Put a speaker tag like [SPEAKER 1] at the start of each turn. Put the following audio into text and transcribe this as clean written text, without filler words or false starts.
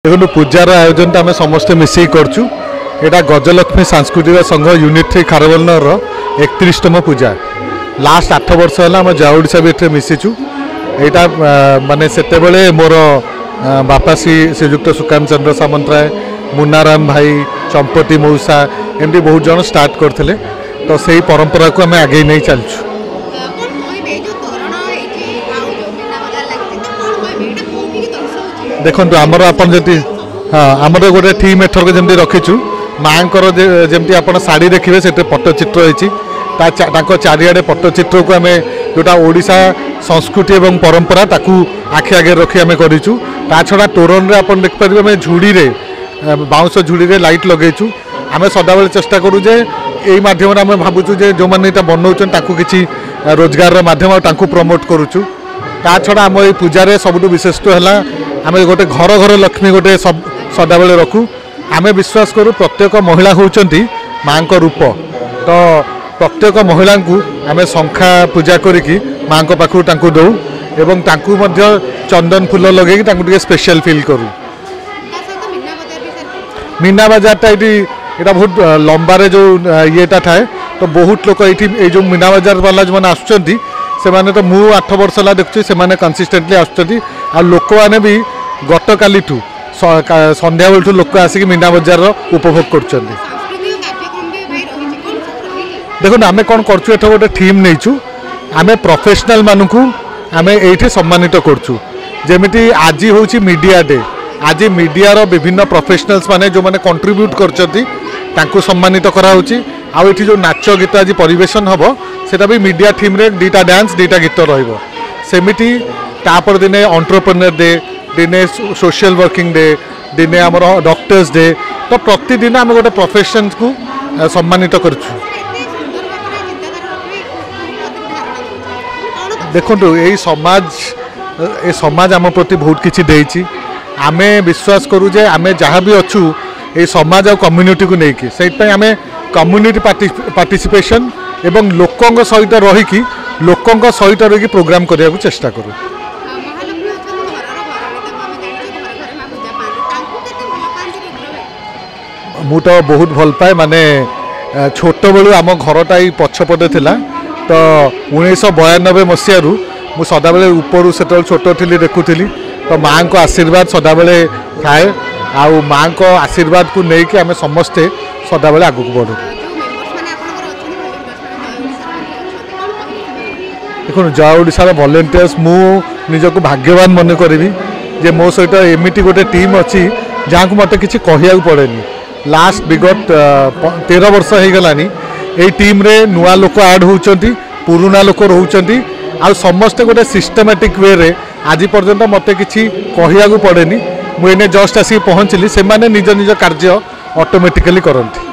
[SPEAKER 1] देखो पूजार आयोजन आम समस्ते मिसिक करचु एटा गजलक्ष्मी सांस्कृतिक संघ यूनिट 3 खारबलनर 31तम पूजा लास्ट 8 वर्ष है आम जाओडिशा भी मिशिचु यहाँ माने सेतेबेले मोर बापा श्रीजुक्त सुकाम चंद्र सामंतराय मुन्नाराम भाई चंपती मौसा एमती बहुत जन स्टार्ट करते तो से परंपरा को आम आगे नहीं चलचु। देखो आमर आपन जति हाँ आमर गोटे थीम एथर को जमी रखीचु माँ जमी आप शाढ़ी देखिए से पट्टचित्र होती चारिड़े पट्टचित्र को आम जोटा ओडिशा संस्कृति एवं परंपरा ताकू आखि आगे रखी आम करूँ ता छड़ा तोरण रे आप देखिपारे आम झुड़ी रे बाउंस झुड़ी रे लाइट लगेचु आम सदाबले चेष्टा करूँ जे यही मध्यम आम भावुँ जो मैंने बनाऊँ किसी रोजगार मध्यम प्रमोट करुचु ता छड़ा आम ये पूजा सबुठ विशेषत्व है आम गोटे घर घर लक्ष्मी गोटे सब सदाबले रखू आम विश्वास करूँ प्रत्येक महिला होती माँ को रूप तो प्रत्येक महिला को आम शंखा पूजा करिकी माँ को पाखु दौ एवं चंदन फूल लगे स्पेशल फील करूँ। मीना बजारटा ये बहुत लंबारे जो येटा थाए तो बहुत लोग ये जो मीना बजार वाला जो मैंने आसुँच से माने तो मु 8 वर्ष है देखुँ से माने कंसिस्टेंटली आसुँच आ लोक मैंने भी गत काली संध्या बेलू लोक आसिक मीना बजार उपभोग कर देखो आम कौन करचु एठ गोटे थीम नहींचु आम प्रोफेशनल मानू आम ये सम्मानित करचु जेमिति आज हूँ मीडिया डे आज मीडिया रो विभिन्न प्रोफेशनल्स माने जो माने कंट्रीब्यूट करचंती तांको सम्मानित करा होची आ एठी जो नाच गीत आज परिवेशन हबो सेटा भी मीडिया थीम रे दीटा डांस दीटा गीत रहइबो सेमिति तापर दिने एंटरप्रेन्योर डे दिने सोशल वर्किंग डे दिने हमर डॉक्टर्स डे तो प्रतिदिन आम गोटे प्रोफेशन को सम्मानित करछु। देखो यही समाज आम प्रति बहुत किसी देइछि आमे विश्वास करूँ जे आमे जहाँ भी अच्छु ये समाज और कम्युनिटी को लेकिन से आम कम्युनिटी पार्टिसिपेशन एवं लोकों सहित रहीकि लोकों सहित रही प्रोग्राम करने को चेष्टा करूँ। मु तो बहुत भल पाए माने छोट बेलू आम घरटा पछपटे थिला तो 1992 मसीह मु सदाबले ऊपर से छोट थी देखुली तो माँ को आशीर्वाद सदाबले थाए आ माँ को आशीर्वाद को लेकिन आम समस्ते सदाबले आगू बढ़ू। देखो जाओडिशा वॉलंटियर्स मु निजक भाग्यवान मन करी जे मो सहित एमती गोटे टीम अच्छी जहाँ को मत किसी कहया पड़ेनी लास्ट विगत 13 वर्ष हो गलानी यही टीम रे नुआ लोक आड होउचंती पुराना लोक रोचंती आ समस्ते गोटे सिस्टमैटिक वे रे आज पर्यंत मत किसी कहया पड़ेनी मुझे जस्ट आसिक पहुँचली से निज निज कार्य ऑटोमेटिकली करती।